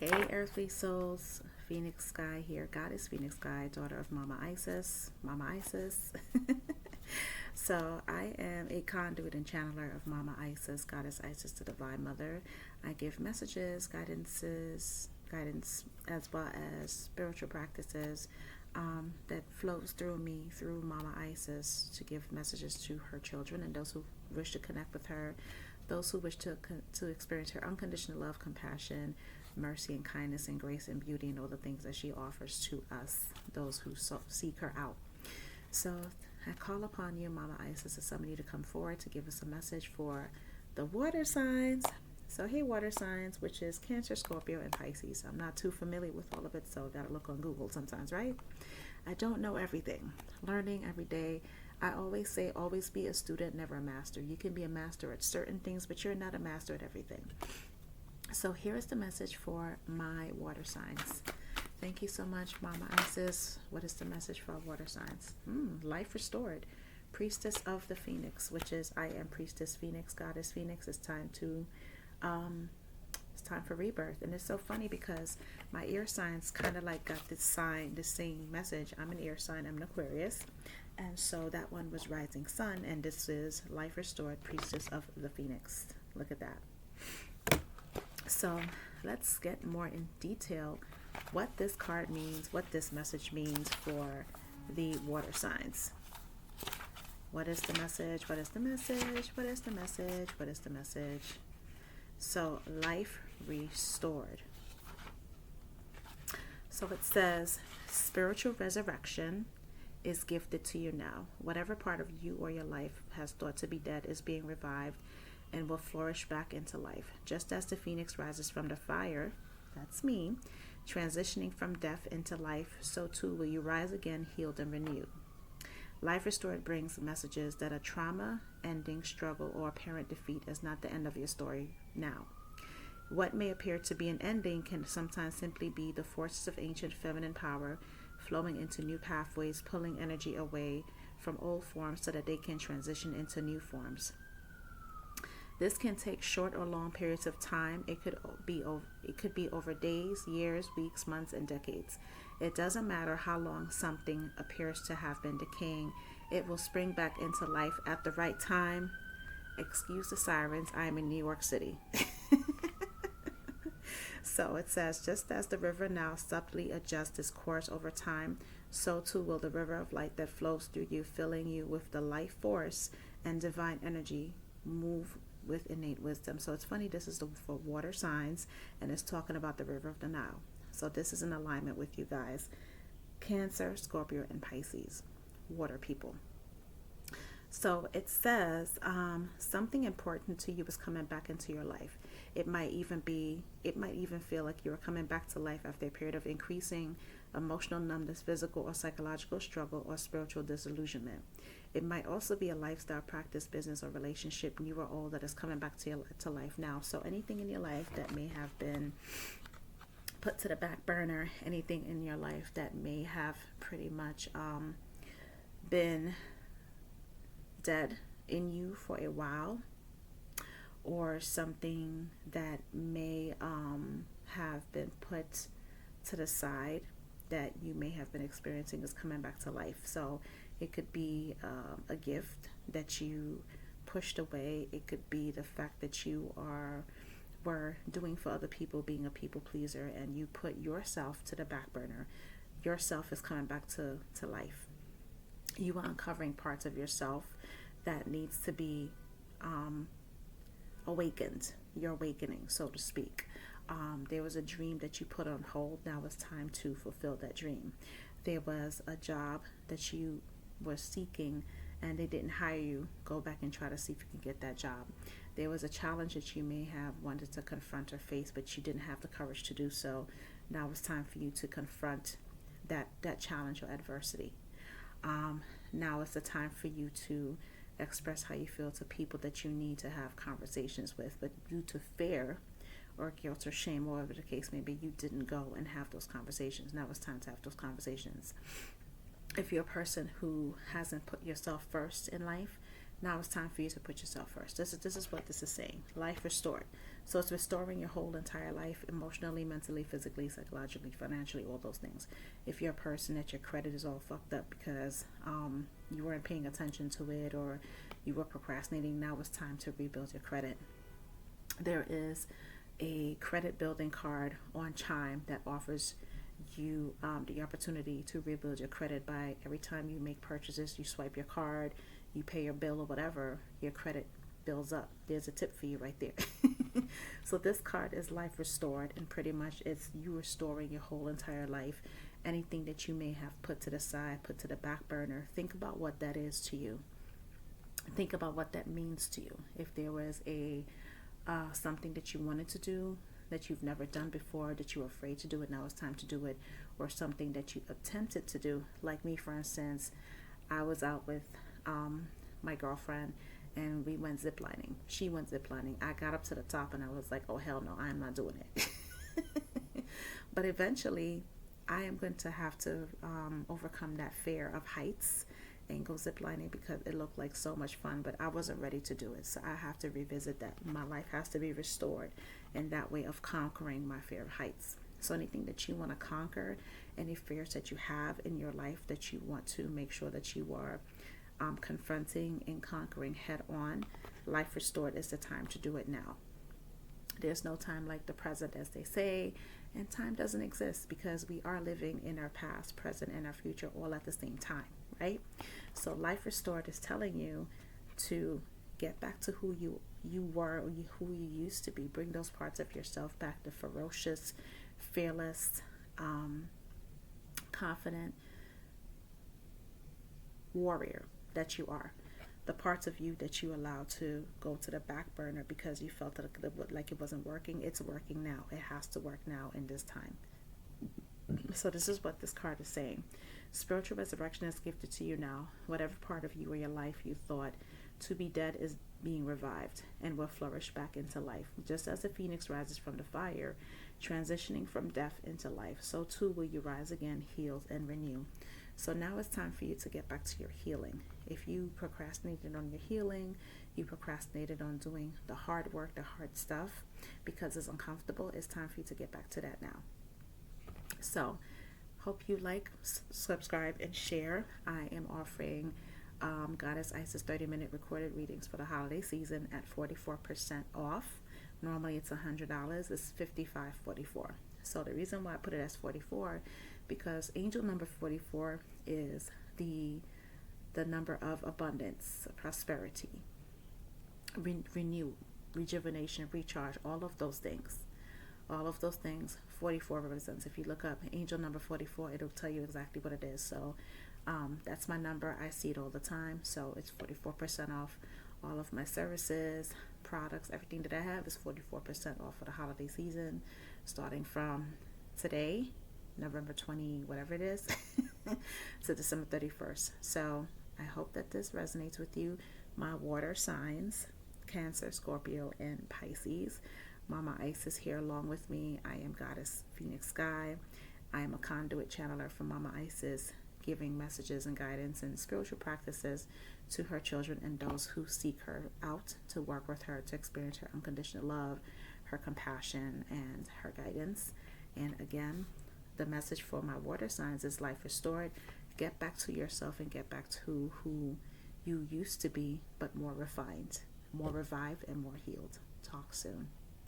Hey, earthly souls, Phoenix Sky here, Goddess Phoenix Sky, daughter of Mama Isis. Mama Isis. So, I am a conduit and channeler of Mama Isis, Goddess Isis, the Divine Mother. I give messages, guidance, as well as spiritual practices that flows through me, through Mama Isis, to give messages to her children and those who wish to connect with her, those who wish to experience her unconditional love, compassion, mercy and kindness and grace and beauty and all the things that she offers to us, those who seek her out. So I call upon you, Mama Isis, as somebody to come forward to give us a message for the water signs. So hey, water signs, which is Cancer, Scorpio, and Pisces. I'm not too familiar with all of it, so I gotta look on Google sometimes, right? I don't know everything. Learning every day. I always say, always be a student, never a master. You can be a master at certain things, but you're not a master at everything. So here is the message for my water signs. Thank you so much, Mama Isis. What is the message for our water signs? Life restored. Priestess of the Phoenix, which is I am Priestess Phoenix, Goddess Phoenix. It's time for rebirth. And it's so funny because my air signs kind of like got this same message. I'm an air sign, I'm an Aquarius. And so that one was rising sun, and this is life restored, Priestess of the Phoenix. Look at that. So let's get more in detail what this card means, what this message means for the water signs. What is the message? What is the message? What is the message? What is the message? So life restored. So it says spiritual resurrection is gifted to you now. Whatever part of you or your life has thought to be dead is being revived and will flourish back into life. Just as the phoenix rises from the fire, that's me, transitioning from death into life, so too will you rise again, healed and renewed. Life restored brings messages that a trauma, ending, struggle, or apparent defeat is not the end of your story now. What may appear to be an ending can sometimes simply be the forces of ancient feminine power flowing into new pathways, pulling energy away from old forms so that they can transition into new forms. This can take short or long periods of time. It could be over days, years, weeks, months, and decades. It doesn't matter how long something appears to have been decaying. It will spring back into life at the right time. Excuse the sirens. I am in New York City. So it says, just as the river now subtly adjusts its course over time, so too will the river of light that flows through you, filling you with the life force and divine energy, move with innate wisdom. So it's funny, this is for water signs, and it's talking about the river of the Nile. So this is in alignment with you guys. Cancer, Scorpio, and Pisces, water people. So it says something important to you is coming back into your life. It might even feel like you're coming back to life after a period of increasing emotional numbness, physical or psychological struggle, or spiritual disillusionment. It might also be a lifestyle, practice, business, or relationship, new or old, that is coming back to life now. So anything in your life that may have been put to the back burner, anything in your life that may have pretty much been dead in you for a while, or something that may have been put to the side that you may have been experiencing is coming back to life. So it could be a gift that you pushed away. It could be the fact that you were doing for other people, being a people pleaser, and you put yourself to the back burner. Yourself is coming back to life. You are uncovering parts of yourself that needs to be awakened. You're awakening, so to speak. There was a dream that you put on hold. Now it's time to fulfill that dream. There was a job that you were seeking and they didn't hire you. Go back and try to see if you can get that job. There was a challenge that you may have wanted to confront or face, but you didn't have the courage to do so. Now it's time for you to confront that challenge or adversity. Now is the time for you to express how you feel to people that you need to have conversations with, but due to fear or guilt or shame, or whatever the case may be, you didn't go and have those conversations. Now it's time to have those conversations. If you're a person who hasn't put yourself first in life, Now it's time for you to put yourself first. This is what this is saying. Life restored. So it's restoring your whole entire life, emotionally, mentally, physically, psychologically, financially, all those things. If you're a person that your credit is all fucked up because you weren't paying attention to it, or you were procrastinating, now it's time to rebuild your credit. There is a credit building card on Chime that offers you the opportunity to rebuild your credit by every time you make purchases, you swipe your card, you pay your bill or whatever, your credit builds up. There's a tip for you right there. So this card is life restored, and pretty much it's you restoring your whole entire life. Anything that you may have put to the side, put to the back burner, think about what that is to you. Think about what that means to you. If there was a something that you wanted to do that you've never done before, that you were afraid to do it, now it's time to do it, or something that you attempted to do. Like me, for instance, I was out with my girlfriend and we went ziplining. She went ziplining. I got up to the top and I was like, oh hell no, I'm not doing it. But eventually I am going to have to overcome that fear of heights and go ziplining because it looked like so much fun, but I wasn't ready to do it. So I have to revisit that. My life has to be restored in that way of conquering my fear of heights. So anything that you want to conquer, any fears that you have in your life that you want to make sure that you are confronting and conquering head on, life restored is the time to do it now. There's no time like the present, as they say, and time doesn't exist because we are living in our past, present, and our future all at the same time, right? So life restored is telling you to get back to who you were, or who you used to be. Bring those parts of yourself back, the ferocious, fearless, confident warrior that you are. The parts of you that you allowed to go to the back burner because you felt like it wasn't working, it's working now. It has to work now in this time. So this is what this card is saying. Spiritual resurrection is gifted to you now. Whatever part of you or your life you thought to be dead is being revived and will flourish back into life. Just as the phoenix rises from the fire, transitioning from death into life, so too will you rise again, healed and renew. So now it's time for you to get back to your healing. If you procrastinated on your healing, you procrastinated on doing the hard work, the hard stuff, because it's uncomfortable, it's time for you to get back to that now. So, hope you like, subscribe, and share. I am offering Goddess Isis 30-minute recorded readings for the holiday season at 44% off. Normally it's $100. It's $55.44. So the reason why I put it as 44 because angel number 44 is the number of abundance, prosperity, renew, rejuvenation, recharge, all of those things. All of those things 44 represents. If you look up angel number 44, it'll tell you exactly what it is. So that's my number. I see it all the time. So it's 44% off all of my services, products, everything that I have is 44% off for the holiday season, starting from today, November 20, whatever it is, to December 31st. So I hope that this resonates with you. My water signs, Cancer, Scorpio, and Pisces. Mama Isis here along with me. I am Goddess phoenixsky. I am a conduit channeler for Mama Isis, giving messages and guidance and spiritual practices to her children and those who seek her out to work with her to experience her unconditional love, her compassion, and her guidance. And again, the message for my water signs is life restored. Get back to yourself and get back to who you used to be, but more refined, more revived, and more healed. Talk soon.